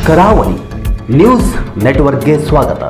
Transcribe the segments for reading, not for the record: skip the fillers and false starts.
ಕರಾವಳಿ ನ್ಯೂಸ್ ನೆಟ್ವರ್ಕ್ಗೆ ಸ್ವಾಗತ.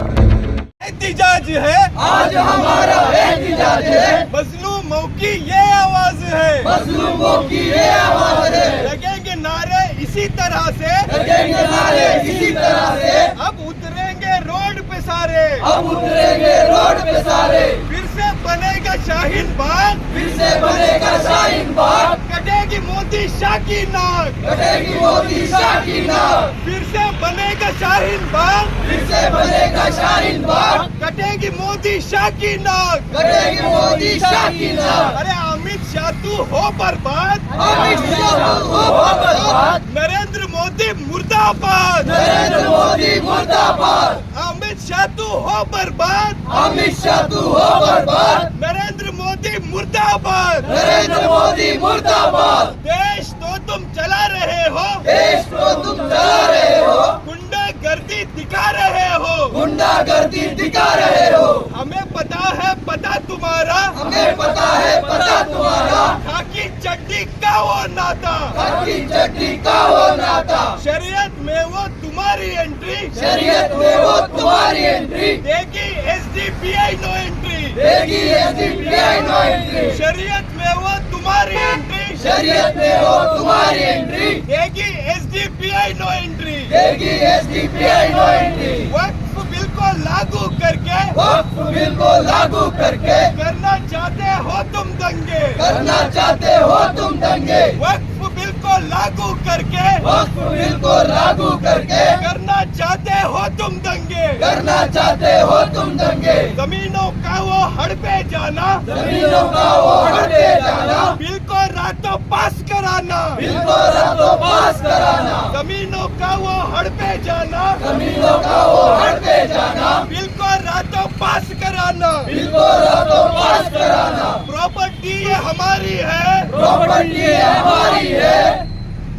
एहतिजाज है आज हमारा एहतिजाज है, मजलूमों की ये आवाज है, मजलूमों की ये आवाज है। लगेंगे नारे इसी तरह से, लगेंगे नारे इसी तरह से। अब उतरेंगे रोड पे सारे, अब उतरेंगे रोड पे सारे। फिर से बनेगा शाहीन बाग, फिर से बनेगा शाहीन बाग। कटेगी मोदी शाह की नाक, कटेगी मोदी शाह की नाक। फिर से बनेगा शाहीन बाग, फिर से बनेगा शाहीन बाग। कटेगी मोदी शाह की नाक, कटेगी मोदी शाह की नाक। अरे अमित शाह तू हो बर्बाद, अमित शाह तू हो बर्बाद। नरेंद्र मोदी मुर्दाबाद, नरेंद्र मोदी मुर्दाबाद। अमित शाह तू हो बर्बाद, अमित शाह तू हो बर्बाद। नरेंद्र मोदी मुर्दाबाद, नरेंद्र मोदी मुर्दाबाद। देश तो तुम चला रहे हो, देश तो तुम चला रहे हो। गुंडागर्दी दिखा रहे हो, गुंडागर्दी दिखा रहे हो। हमें पता है पता तुम्हारा, हमें पता है पता तुम्हारा। खाकी चड्डी का वो नाता, खाकी चड्डी का वो नाता। शरीयत में वो तुम्हारी एंट्री, शरीयत में वो तुम्हारी एंट्री। देगी SDPI नो एंट्री, देगी SDPI नो एंट्री। शरीयत में वो तुम्हारी एंट्री, शरीयत में वो तुम्हारी एंट्री। देगी SDPI नो एंट्री, देगी SDPI नो एंट्री। वक्फ बिल को लागू करके, वक्फ बिल को लागू करके करना चाहते हो तुम दंगे, करना चाहते हो तुम दंगे। वक्फ बिल को लागू करके, वक्फ बिल को लागू करके करना चाहते हो तुम दंगे, करना चाहते हो तुम दंगे। जमीनों का वो हड़पे जाना, जमीनों का वो हड़पे जाना। बिल को रातों पास कराना, बिल को रातों पास कराना। जमीनों का वो हड़पे जाना, जमीनों का वो हड़पे जाना। बिल को रातों पास कराना, बिल को रातों पास कराना। प्रॉपर्टी ये हमारी है, प्रॉपर्टी ये हमारी है।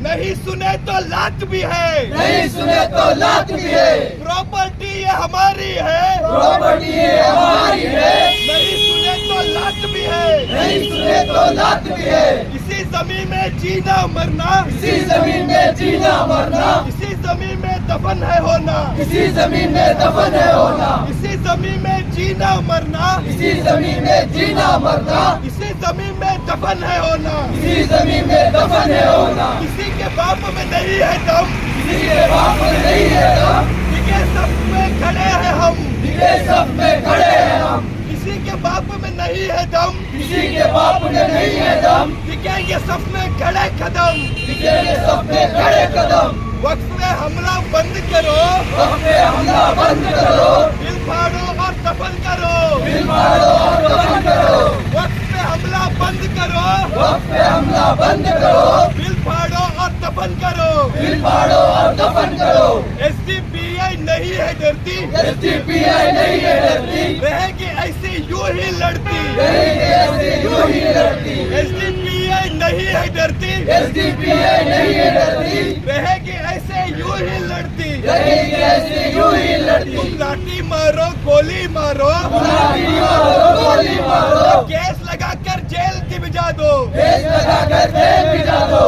नहीं सुने तो लात भी है, नहीं सुने तो लात भी है। प्रॉपर्टी ये हमारी है, प्रॉपर्टी ये हमारी है। नहीं सुने तो लात भी है, नहीं सुने तो लात भी है। इसी जमीन में जीना मरना, इसी जमीन में जीना मरना। इसी जमीन में दफन है होना, इसी जमीन में दफन है होना। इसी जमीन में जीना मरना, इसी जमीन में जीना मरना। इसी जमीन में दफन है होना, इसी जमीन में दफन है होना। किसी के बाप में नहीं है दम, किसी के बाप में नहीं है दम। दिखे सब में खड़े हैं हम, दिखे सब में खड़े हैं हम। किसी के बाप में नहीं है दम, किसी के बाप में नहीं है दम। दिखेंगे सब में खड़े कदम, दिखेंगे सब में खड़े कदम। वक्त में हमला बंद करो, वक्त में हमला बंद करो। बिल फाड़ो और दफन करो, बिल फाड़ो और दफन करो। वक्त में हमला बंद करो, वक्त में हमला बंद करो। बिल फाड़ो और दफन करो, बिल फाड़ो और दफन करो। SDPI नहीं है डरती, SDPI नहीं है डरती। रहेगी ऐसी यूं ही लड़ती, रहेगी ऐसी यूं ही लड़ती। SDPI नहीं है डरती, SDPI नहीं है डरती। रहेगी ऐसे यूं ही लड़ती, रहेगी ऐसे यूं ही लड़ती। तुम लाठी मारो गोली मारो, लाठी मारो गोली मारो। केस लगाकर जेल भिजा दो, केस लगाकर जेल भिजा दो।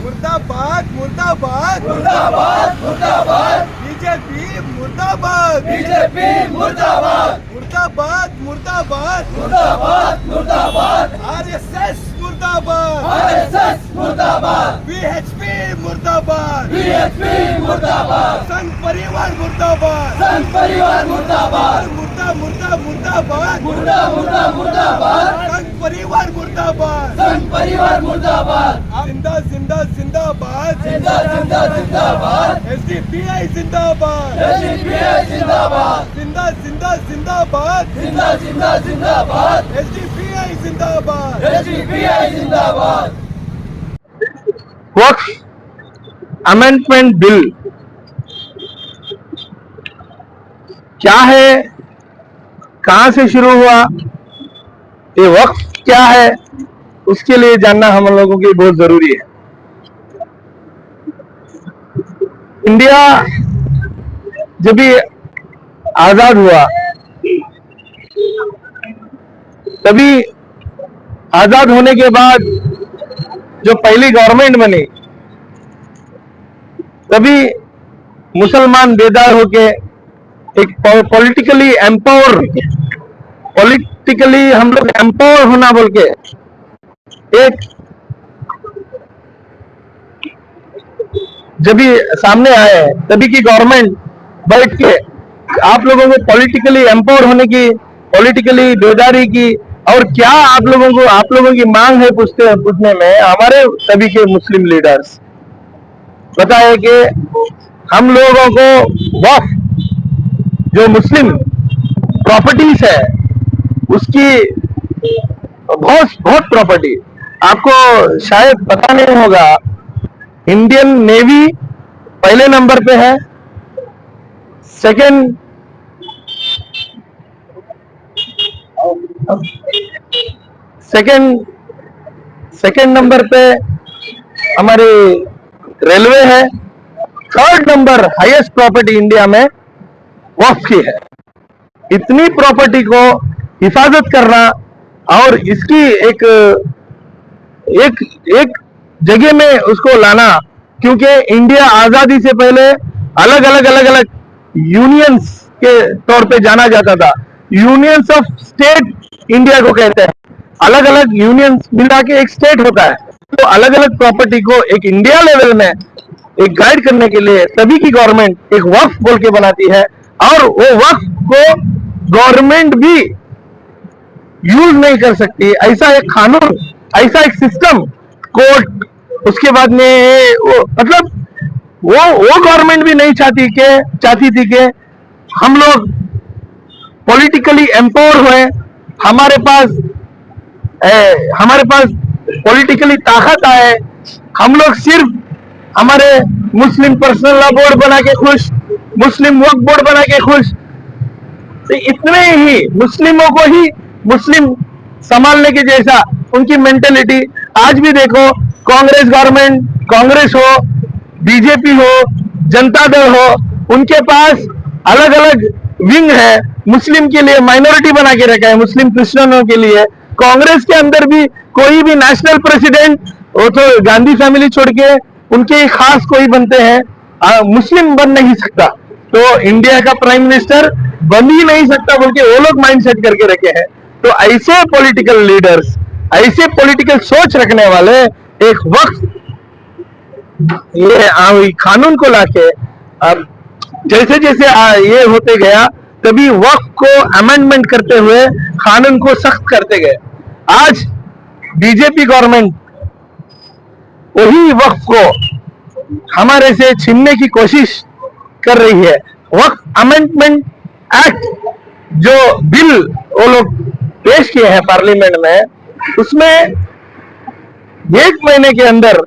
मुर्दाबाद मुर्दाबाद मुर्दाबाद मुर्दाबाद। बीजेपी मुर्दाबाद, बीजेपी मुर्दाबाद। मुर्दाबाद मुर्दाबाद मुर्दाबाद मुर्दाबाद। RSS मुर्दाबाद, RSS मुर्दाबाद। VHP मुर्दाबाद, VHP मुर्दाबाद। संघ परिवार मुर्दाबाद, संघ परिवार मुर्दाबाद। मुर्दा मुर्दा मुर्दाबाद, मुर्दा मुर्दा मुर्दाबाद। संघ परिवार मुर्दाबाद, संघ परिवार मुर्दाबाद। जिंदा जिंदा जिंदाबाद, जिंदा जिंदा जिंदाबाद। SDPI जिंदाबाद, SDPI जिंदाबाद। जिंदा जिंदा जिंदाबाद, जिंदा जिंदा जिंदाबाद। SDPI जिंदाबाद, SDPI जिंदाबाद। वक्फ अमेंडमेंट बिल क्या है, कहां से शुरू हुआ, ये वक्फ क्या है, उसके लिए जानना हम लोगों के लिए बहुत जरूरी है। इंडिया जब भी आजाद हुआ तभी आजाद होने के बाद जो पहली गवर्नमेंट बनी तभी मुसलमान बेदार होके एक पॉलिटिकली हम लोग एम्पावर होना बोल के एक जब भी सामने आए तभी की गवर्नमेंट बैठ के आप लोगों को पॉलिटिकली एम्पावर होने की, पॉलिटिकली बेदारी की, और क्या आप लोगों की मांग है पूछने में हमारे सभी के मुस्लिम लीडर्स बताए कि हम लोगों को वक्फ जो मुस्लिम प्रॉपर्टीज है उसकी बहुत प्रॉपर्टी आपको शायद पता नहीं होगा। इंडियन नेवी पहले नंबर पे है, सेकंड नंबर पे हमारी रेलवे है, third number highest property India में वक्फ की है। इतनी प्रॉपर्टी को हिफाजत करना और इसकी एक जगह में उसको लाना, क्योंकि इंडिया आजादी से पहले अलग अलग यूनियंस के तौर पे जाना जाता था। यूनियंस ऑफ स्टेट इंडिया को कहते हैं, अलग अलग यूनियंस मिला के एक स्टेट होता है। तो अलग अलग प्रॉपर्टी को एक इंडिया लेवल में एक गाइड करने के लिए तभी की गवर्नमेंट एक वक्फ बोल के बनाती है, और वो वक्फ को गवर्नमेंट भी यूज नहीं कर सकती। ऐसा एक कानून, ऐसा एक सिस्टम, कोर्ट, उसके बाद में वो गवर्नमेंट भी नहीं चाहती थी कि हम लोग पॉलिटिकली एम्पावर हुए, हमारे पास पॉलिटिकली ताकत आए, हम लोग सिर्फ हमारे मुस्लिम पर्सनल लॉ बोर्ड बना के खुश, मुस्लिम वक्फ बोर्ड बना के खुश, तो इतने ही मुस्लिमों को ही मुस्लिम संभालने के जैसा उनकी मेंटेलिटी। आज भी देखो, कांग्रेस गवर्नमेंट, कांग्रेस हो, बीजेपी हो, जनता दल हो, उनके पास अलग अलग विंग है, मुस्लिम के लिए माइनॉरिटी बना के रखा है, मुस्लिम क्रिश्चियनों के लिए। कांग्रेस के अंदर भी कोई भी नेशनल प्रेसिडेंट, वो तो गांधी फैमिली छोड़ के उनके खास कोई बनते हैं, मुस्लिम बन नहीं सकता, तो इंडिया का प्राइम मिनिस्टर बन ही नहीं सकता बोल के वो लोग माइंड सेट करके रखे हैं। तो ऐसे पॉलिटिकल लीडर्स, ऐसे पॉलिटिकल सोच रखने वाले एक वक्त ये कानून को लाके अब जैसे जैसे ये होते गया, तभी वक्फ को अमेंडमेंट करते हुए कानून को सख्त करते गए। आज बीजेपी गवर्नमेंट वही वक्फ को हमारे से छीनने की कोशिश कर रही है। वक्फ अमेंडमेंट एक्ट जो बिल वो लोग पेश किए हैं पार्लियामेंट में, उसमें 1 महीने के अंदर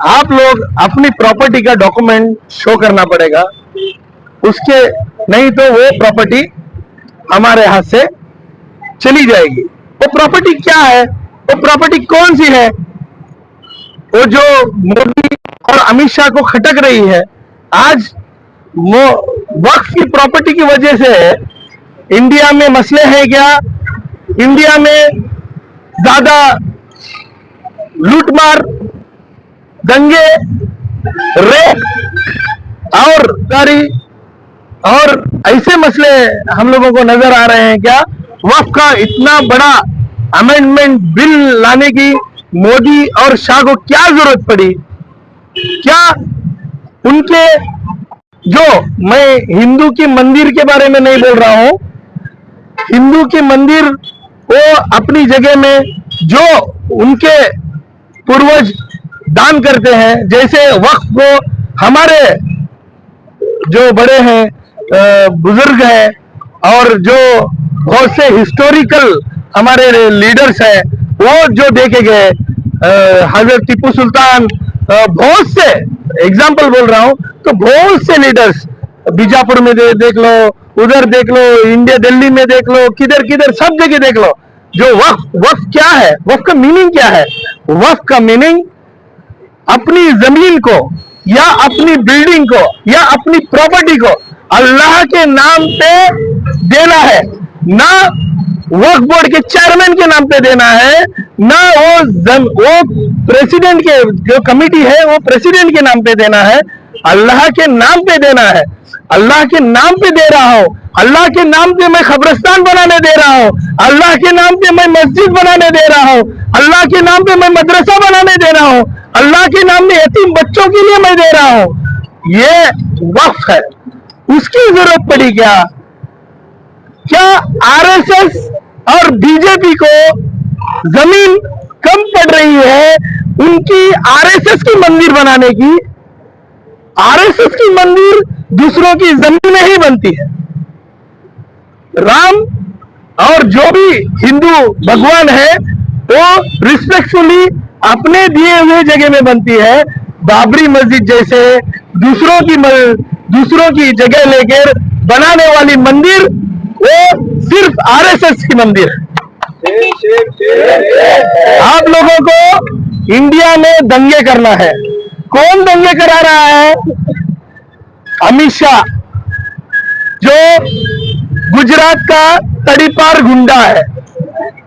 आप लोग अपनी प्रॉपर्टी का डॉक्यूमेंट शो करना पड़ेगा, उसके नहीं तो वो प्रॉपर्टी हमारे हाथ से चली जाएगी। वो प्रॉपर्टी क्या है, वो प्रॉपर्टी कौन सी है, वो जो मोदी और अमित शाह को खटक रही है। आज वक्फ की प्रॉपर्टी की वजह से इंडिया में मसले हैं क्या? इंडिया में ज्यादा लूटमार, दंगे, रेप और ऐसे मसले हम लोगों को नजर आ रहे हैं क्या? वक्फ का इतना बड़ा अमेंडमेंट बिल लाने की मोदी और शाह को क्या जरूरत पड़ी? क्या उनके, जो मैं हिंदू की मंदिर के बारे में नहीं बोल रहा हूं, हिंदू की मंदिर वो अपनी जगह में जो उनके पूर्वज दान करते हैं, जैसे वक्फ को हमारे जो बड़े हैं, बुजुर्ग हैं, और जो बहुत से हिस्टोरिकल हमारे लीडर्स हैं, वो जो देखे गए, हजरत टीपू सुल्तान, बहुत से एग्जाम्पल बोल रहा हूं, तो बहुत से लीडर्स बीजापुर में देख लो, उधर देख लो, इंडिया दिल्ली में देख लो, किधर किधर सब जगह देख लो। जो वक्फ क्या है, वक्फ का मीनिंग क्या है? वक्फ का मीनिंग अपनी जमीन को या अपनी बिल्डिंग को या अपनी प्रॉपर्टी को अल्लाह के नाम पे देना है, ना वक्फ बोर्ड के चेयरमैन के नाम पे देना है, ना वो प्रेसिडेंट के जो कमिटी है वो प्रेसिडेंट के नाम पे देना है। अल्लाह के नाम पे देना है, अल्लाह के नाम पे दे रहा हूं, अल्लाह के नाम पे मैं कब्रिस्तान बनाने दे रहा हूं, अल्लाह के नाम पे मैं मस्जिद बनाने दे रहा हूं, अल्लाह के नाम पे मैं मदरसा बनाने दे रहा हूं, अल्लाह के नाम में यतीम बच्चों के लिए मैं दे रहा हूं। ये वक्फ है, उसकी जरूरत पड़ी क्या? क्या आरएसएस और बीजेपी को जमीन कम पड़ रही है उनकी आरएसएस की मंदिर बनाने की? आरएसएस की मंदिर दूसरों की जमीन में ही बनती है। राम और जो भी हिंदू भगवान है वो रिस्पेक्टफुली अपने दिए हुए जगह में बनती है। बाबरी मस्जिद जैसे दूसरों की जगह लेकर बनाने वाली मंदिर वो सिर्फ आरएसएस की मंदिर है। आप लोगों को इंडिया में दंगे करना है। कौन दंगे करा रहा है? अमित शाह, जो गुजरात का तड़ीपार गुंडा है,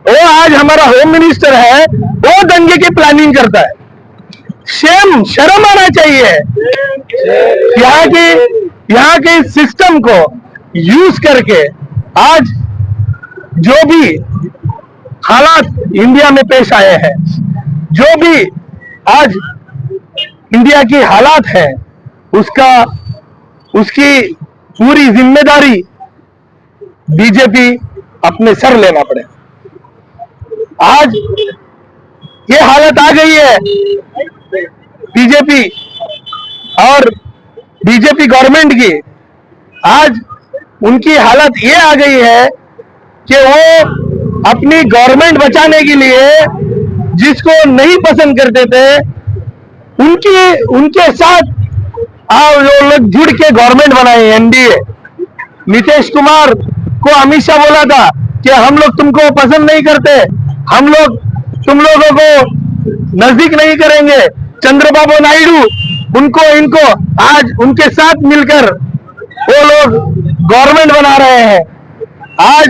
वो आज हमारा होम मिनिस्टर है, वो दंगे की प्लानिंग करता है। शर्म आना चाहिए। यहाँ के सिस्टम को यूज करके आज जो भी हालात इंडिया में पेश आए हैं, जो भी आज इंडिया की हालात है, उसकी पूरी जिम्मेदारी बीजेपी अपने सर लेना पड़े। आज ये हालत आ गई है बीजेपी और बीजेपी गवर्नमेंट की। आज उनकी हालत ये आ गई है कि वो अपनी गवर्नमेंट बचाने के लिए जिसको नहीं पसंद करते थे उनके साथ वो लोग जुड़ के गवर्नमेंट बनाए, एनडीए। नीतीश कुमार को अमित शाह बोला था कि हम लोग तुमको पसंद नहीं करते, हम लोग तुम लोगों को नजदीक नहीं करेंगे। चंद्रबाबू नायडू इनको आज उनके साथ मिलकर वो लोग गवर्नमेंट बना रहे हैं। आज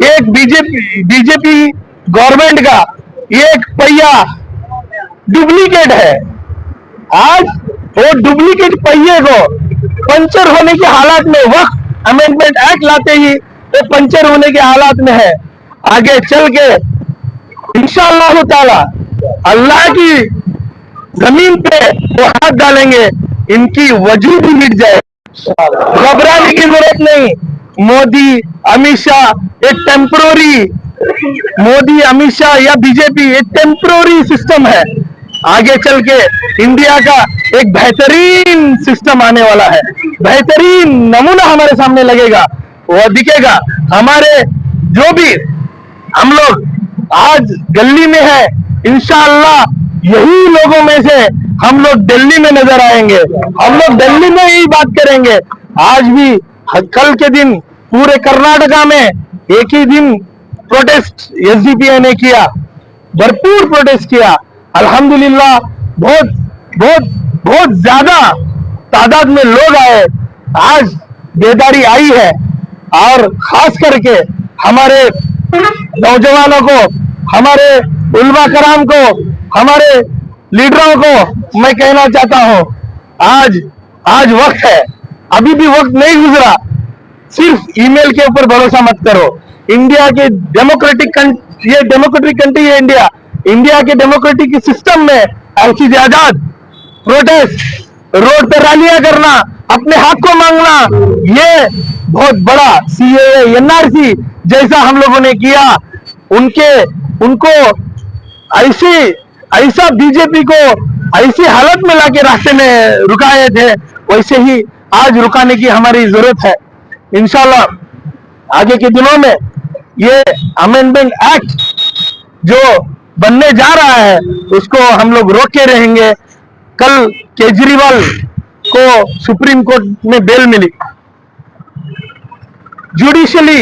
एक बीजेपी गवर्नमेंट का एक पहिया डुप्लीकेट है। आज वो डुप्लीकेट पहिए को पंचर होने के हालात में, वक्त अमेंडमेंट एक्ट लाते ही वो पंचर होने के हालात में है। आगे चल के इंशाअल्लाह ताला अल्लाह की जमीन पे वो हाथ डालेंगे, इनकी वजूद ही मिट जाए। घबराने की जरूरत नहीं। मोदी अमित शाह एक टेम्पररी, मोदी अमित शाह या बीजेपी एक टेम्पररी सिस्टम है। आगे चल के इंडिया का एक बेहतरीन सिस्टम आने वाला है, बेहतरीन नमूना हमारे सामने लगेगा, वो दिखेगा। हमारे जो भी हम लोग आज दिल्ली में है, इंशाअल्लाह यही लोगों में से हम लोग दिल्ली में नजर आएंगे। हम लोग दिल्ली में ही बात करेंगे। आज भी कल के दिन पूरे कर्नाटका में एक ही दिन प्रोटेस्ट एसडीपीआई ने किया, भरपूर प्रोटेस्ट किया। अल्हम्दुलिल्लाह बहुत ज्यादा तादाद में लोग आए। आज बेदारी आई है और खास करके हमारे नौजवानों को, हमारे उलमा कराम को, हमारे लीडरों को मैं कहना चाहता हूं, आज वक्त है, अभी भी वक्त नहीं गुजरा। सिर्फ ईमेल के ऊपर भरोसा मत करो। इंडिया के डेमोक्रेटिक कंट्री है इंडिया के डेमोक्रेटिक सिस्टम में ऐसी आजाद प्रोटेस्ट, रोड पर रैलियां करना, अपने हक को मांगना, ये बहुत बड़ा सीएए एनआरसी जैसा हम लोगों ने किया। उनको ऐसा बीजेपी को ऐसी हालत में लाके रास्ते में रुकाए थे, वैसे ही आज रुकाने की हमारी जरूरत है। इंशाल्लाह आगे के दिनों में ये अमेंडमेंट एक्ट जो बनने जा रहा है उसको हम लोग रोके रहेंगे। कल केजरीवाल को सुप्रीम कोर्ट में बेल मिली। जुडिशली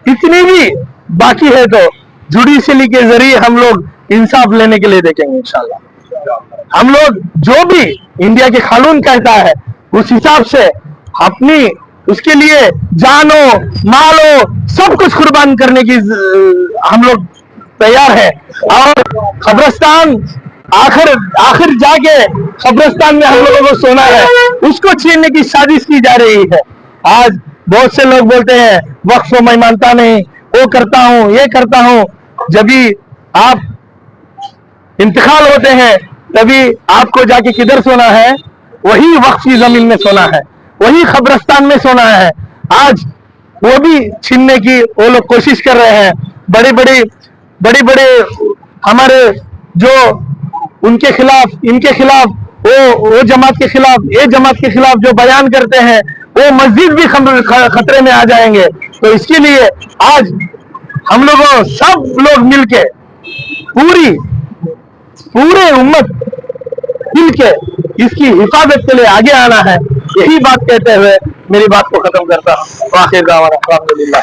इतनी भी बाकी है तो जुडिशली के जरिए हम लोग इंसाफ लेने के लिए देखेंगे इंशाल्लाह। हम लोग जो भी इंडिया के कानून कहता है उस हिसाब से अपनी उसके लिए जानो मालो सब कुछ कुर्बान करने की हम लोग तैयार है। और कब्रिस्तान आखिर जाके कब्रिस्तान में हम लोगों को सोना है, उसको छीनने की साजिश की जा रही है। आज बहुत से लोग बोलते हैं वक्फ को मैं मानता नहीं, वो करता हूं, ये करता हूं। जब भी आप इंतकाल होते हैं तभी आपको जाके किधर सोना है? वही वक्फ की जमीन में सोना है, वही कब्रिस्तान में सोना है। आज वो भी छीनने की वो लोग कोशिश कर रहे हैं। बड़ी बड़ी हमारे जो उनके खिलाफ, इनके खिलाफ, वो जमात के खिलाफ, ये जमात के खिलाफ जो बयान करते हैं वो मस्जिद भी खतरे में आ जाएंगे। तो इसके लिए आज हम लोगों सब लोग मिलके पूरे उम्मत मिलके इसकी हिफाजत के लिए आगे आना है। यही बात कहते हुए मेरी बात को खत्म करता हूँ। आखिर दावाना अल्हम्दुलिल्लाह।